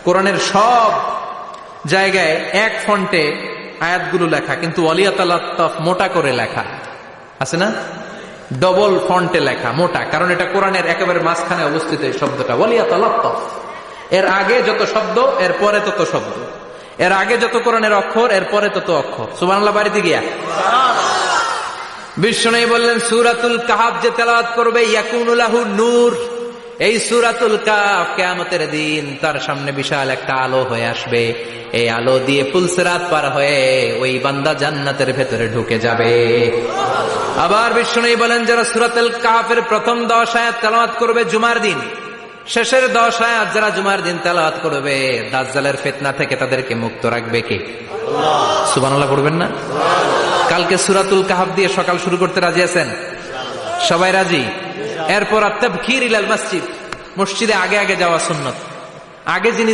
কোরআনের সব জায়গায় এক ফন্টে আয়াতগুলো লেখা, কিন্তু ওয়ালিয়াতালাত্তাফ মোটা করে লেখা আছে না, ডবল ফন্টে লেখা মোটা, কারণ এটা কোরআনের একেবারে মাঝখানে অবস্থিত এই শব্দটা ওয়ালিয়াতালাত্তাফ। এর আগে যত শব্দ এর পরে তত শব্দ, এর আগে যত কোরআনের অক্ষর এর পরে তত অক্ষর। সুবহানাল্লাহ বাড়িতে গিয়া বিষ্ণু বললেন সূরাতুল কাহফ যে তেলাওয়াত করবে ইয়াকুনু লাহু নূর, এই সূরাতুল কাহফ কিয়ামতের দিন তার সামনে বিশাল একটা আলো হয়ে আসবে, এই আলো দিয়ে পুলসিরাত পার হয়ে ওই বান্দা জান্নাতের ভেতরে ঢুকে যাবে। আবার বিষ্ণু বলেন যারা সূরাতুল কাহফের প্রথম 10 আয়াত তেলাওয়াত করবে জুমার দিন, শেষের 10 আয়াত যারা জুমার দিন তেলাওয়াত করবে দাজ্জালের ফিতনা থেকে তাদেরকে মুক্ত রাখবে কে? আল্লাহ। সুবহানাল্লাহ পড়বেন না? কালকে সূরাতুল কাহফ দিয়ে সকাল শুরু করতে রাজি আছেন? সবাই রাজি? এরপর আত-তাবকির ইলাল মসজিদ, মসজিদে আগে আগে যাওয়া সুন্নাত। আগে যিনি